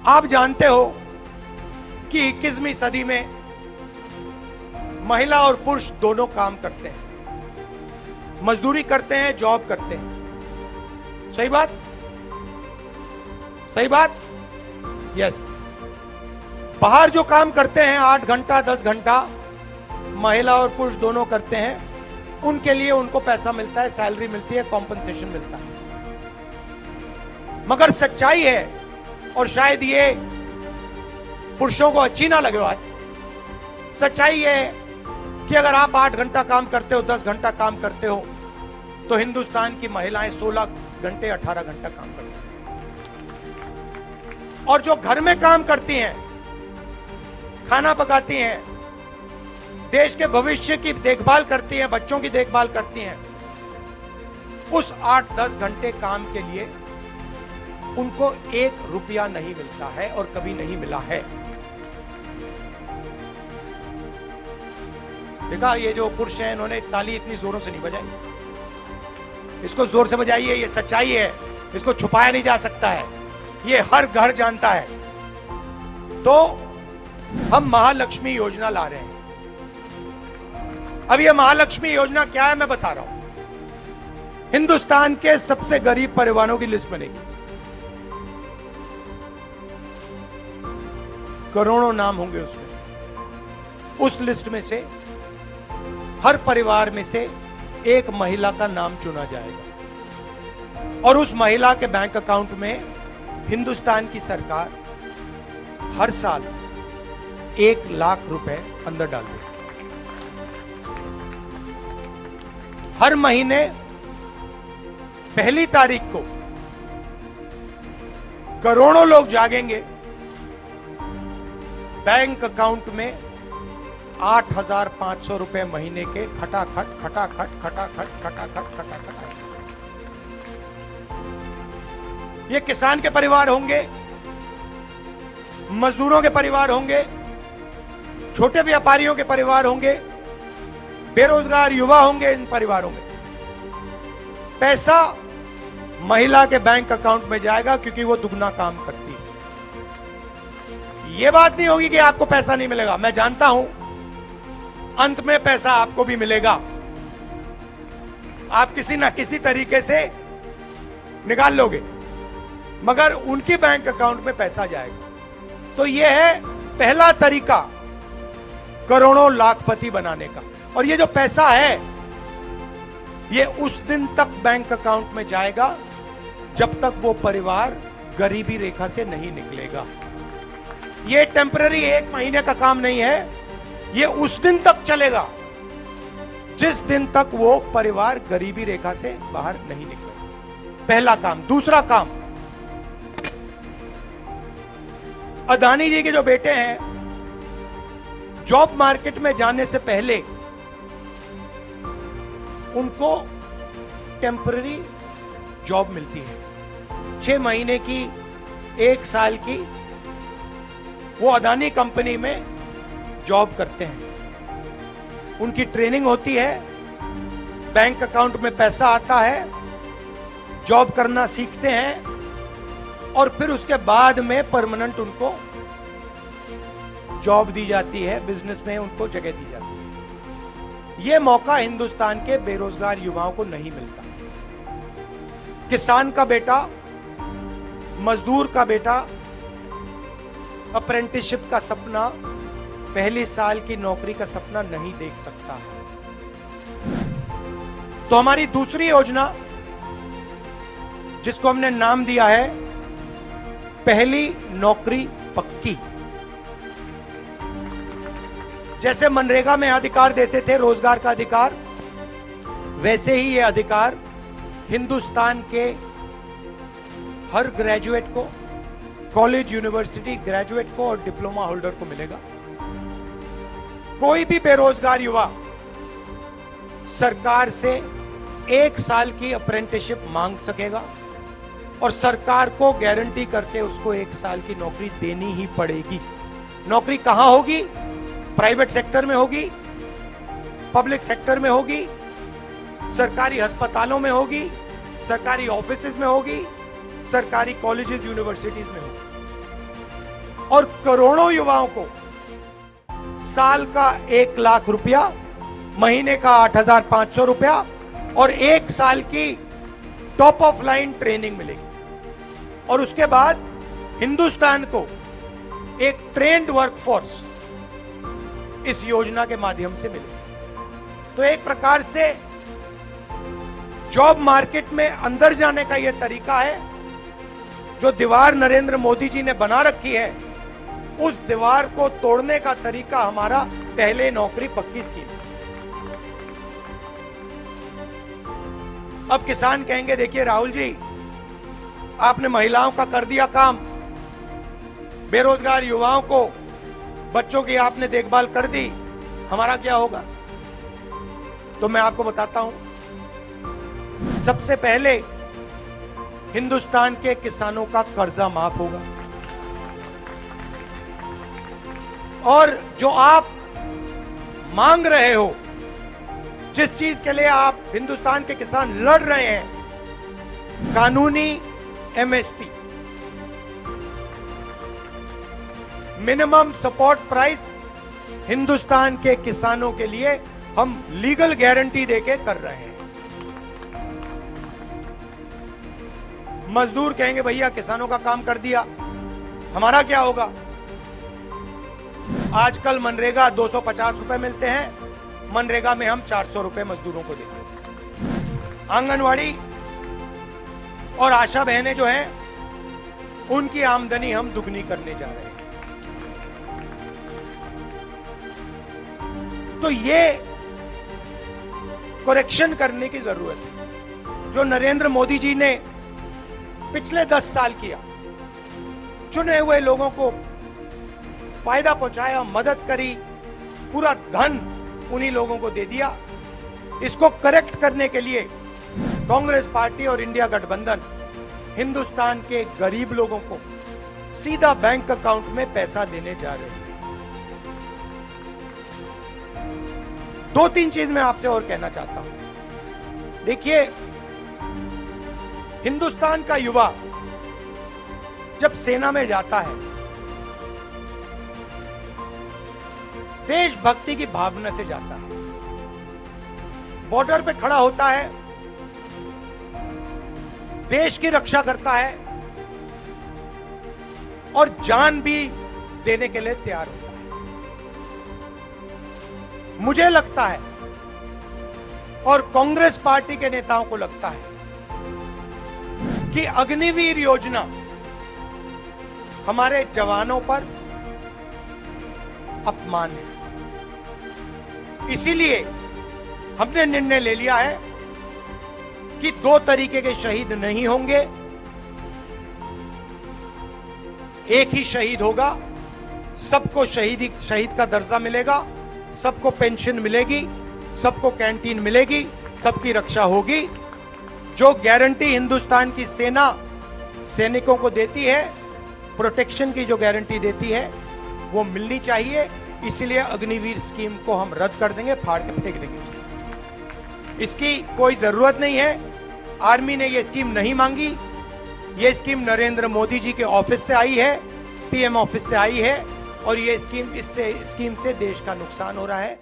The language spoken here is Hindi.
आप जानते हो कि 21वीं सदी में महिला और पुरुष दोनों काम करते हैं, मजदूरी करते हैं, जॉब करते हैं। सही बात? सही बात? यस। बाहर जो काम करते हैं 8 घंटा 10 घंटा, महिला और पुरुष दोनों करते हैं, उनके लिए उनको पैसा मिलता है, सैलरी मिलती है, कॉम्पनसेशन मिलता है। मगर सच्चाई है, और शायद ये पुरुषों को अच्छी ना लगे बात, सच्चाई है कि अगर आप 8 घंटा काम करते हो, 10 घंटा काम करते हो, तो हिंदुस्तान की महिलाएं 16 घंटे 18 घंटा काम करती हैं। और जो घर में काम करती हैं, खाना पकाती हैं, देश के भविष्य की देखभाल करती हैं, बच्चों की देखभाल करती हैं, उस 8-10 घंटे काम के लिए उनको 1 रुपया नहीं मिलता है और कभी नहीं मिला है। देखा, ये जो पुरुष हैं इन्होंने ताली इतनी जोरों से नहीं बजाई, इसको जोर से बजाइए, ये सच्चाई है, इसको छुपाया नहीं जा सकता है, ये हर घर जानता है। तो हम महालक्ष्मी योजना ला रहे हैं। अब ये महालक्ष्मी योजना क्या है मैं बता रहा हूं। हिंदुस्तान के सबसे गरीब परिवारों की लिस्ट बनेगी, करोड़ों नाम होंगे उसमें। उस लिस्ट में से हर परिवार में से एक महिला का नाम चुना जाएगा और उस महिला के बैंक अकाउंट में हिंदुस्तान की सरकार हर साल 1 लाख रुपए अंदर डाल देगी। हर महीने 1 तारीख को करोड़ों लोग जागेंगे, बैंक अकाउंट में 8,500 रुपए महीने के खटाखट खटाखट खटाखट खटाखट खटाखट। ये किसान के परिवार होंगे, मजदूरों के परिवार होंगे, छोटे व्यापारियों के परिवार होंगे, बेरोजगार युवा होंगे। इन परिवारों में पैसा महिला के बैंक अकाउंट में जाएगा क्योंकि वो दुगना काम करती है। ये बात नहीं होगी कि आपको पैसा नहीं मिलेगा, मैं जानता हूं अंत में पैसा आपको भी मिलेगा, आप किसी ना किसी तरीके से निकाल लोगे, मगर उनके बैंक अकाउंट में पैसा जाएगा। तो यह है पहला तरीका करोड़ों लाखपति बनाने का। और ये जो पैसा है ये उस दिन तक बैंक अकाउंट में जाएगा जब तक वो परिवार गरीबी रेखा से नहीं निकलेगा। ये टेम्पररी 1 महीने का काम नहीं है, ये उस दिन तक चलेगा जिस दिन तक वो परिवार गरीबी रेखा से बाहर नहीं निकलेगा। पहला काम। दूसरा काम, अदानी जी के जो बेटे हैं, जॉब मार्केट में जाने से पहले उनको टेम्पररी जॉब मिलती है, 6 महीने की, 1 साल की। वो अदानी कंपनी में जॉब करते हैं, उनकी ट्रेनिंग होती है, बैंक अकाउंट में पैसा आता है, जॉब करना सीखते हैं और फिर उसके बाद में परमानेंट उनको जॉब दी जाती है, बिजनेस में उनको जगह दी जाती है। यह मौका हिंदुस्तान के बेरोजगार युवाओं को नहीं मिलता। किसान का बेटा, मजदूर का बेटा अप्रेंटिसशिप का सपना, पहली साल की नौकरी का सपना नहीं देख सकता है। तो हमारी दूसरी योजना, जिसको हमने नाम दिया है पहली नौकरी पक्की। जैसे मनरेगा में अधिकार देते थे, रोजगार का अधिकार, वैसे ही यह अधिकार हिंदुस्तान के हर ग्रेजुएट को, कॉलेज यूनिवर्सिटी ग्रेजुएट को और डिप्लोमा होल्डर को मिलेगा। कोई भी बेरोजगार युवा सरकार से 1 साल की अप्रेंटिसशिप मांग सकेगा और सरकार को गारंटी करके उसको 1 साल की नौकरी देनी ही पड़ेगी। नौकरी कहां होगी? प्राइवेट सेक्टर में होगी, पब्लिक सेक्टर में होगी, सरकारी अस्पतालों में होगी, सरकारी ऑफिसेज में होगी, सरकारी कॉलेजेस यूनिवर्सिटीज में होगी। और करोड़ों युवाओं को साल का 1 लाख रुपया, महीने का 8,500 रुपया और 1 साल की टॉप ऑफ लाइन ट्रेनिंग मिलेगी। और उसके बाद हिंदुस्तान को एक ट्रेंड वर्कफोर्स इस योजना के माध्यम से मिलेगी। तो एक प्रकार से जॉब मार्केट में अंदर जाने का यह तरीका है। जो दीवार नरेंद्र मोदी जी ने बना रखी है, उस दीवार को तोड़ने का तरीका हमारा पहले नौकरी पक्की स्कीम। अब किसान कहेंगे, देखिए राहुल जी, आपने महिलाओं का कर दिया काम, बेरोजगार युवाओं को, बच्चों की आपने देखभाल कर दी, हमारा क्या होगा? तो मैं आपको बताता हूं। सबसे पहले हिंदुस्तान के किसानों का कर्जा माफ होगा और जो आप मांग रहे हो, जिस चीज के लिए आप हिंदुस्तान के किसान लड़ रहे हैं, कानूनी MSP, minimum support price, Hindustan के किसानों के लिए हम लीगल गारंटी देके कर रहे हैं। मजदूर कहेंगे, भैया किसानों का काम कर दिया, हमारा क्या होगा? आजकल मनरेगा 250 रुपए मिलते हैं, मनरेगा में हम 400 रुपए मजदूरों को देते हैं। आंगनवाड़ी और आशा बहनें जो हैं, उनकी आमदनी हम दुगनी करने जा रहे हैं। तो ये करेक्शन करने की जरूरत है। जो नरेंद्र मोदी जी ने पिछले 10 साल किया, चुने हुए लोगों को फायदा पहुंचाया, मदद करी, पूरा धन उन्हीं लोगों को दे दिया। इसको करेक्ट करने के लिए कांग्रेस पार्टी और इंडिया गठबंधन हिंदुस्तान के गरीब लोगों को सीधा बैंक अकाउंट में पैसा देने जा रहे हैं। 2-3 चीज मैं आपसे और कहना चाहता हूं। देखिए, हिंदुस्तान का युवा जब सेना में जाता है, देशभक्ति की भावना से जाता है, बॉर्डर पे खड़ा होता है, देश की रक्षा करता है और जान भी देने के लिए तैयार होता है। मुझे लगता है और कांग्रेस पार्टी के नेताओं को लगता है कि अग्निवीर योजना हमारे जवानों पर अपमान है। इसीलिए हमने निर्णय ले लिया है कि 2 तरीके के शहीद नहीं होंगे, एक ही शहीद होगा। सबको शहीद का दर्जा मिलेगा, सबको पेंशन मिलेगी, सबको कैंटीन मिलेगी, सबकी रक्षा होगी। जो गारंटी हिंदुस्तान की सेना सैनिकों को देती है, प्रोटेक्शन की जो गारंटी देती है, वो मिलनी चाहिए। इसलिए अग्निवीर स्कीम को हम रद्द कर देंगे, फाड़ के फेंक देंगे। इसकी कोई जरूरत नहीं है। आर्मी ने ये स्कीम नहीं मांगी, ये स्कीम नरेंद्र मोदी जी के ऑफिस से आई है, पीएम ऑफिस से आई है और ये स्कीम से देश का नुकसान हो रहा है।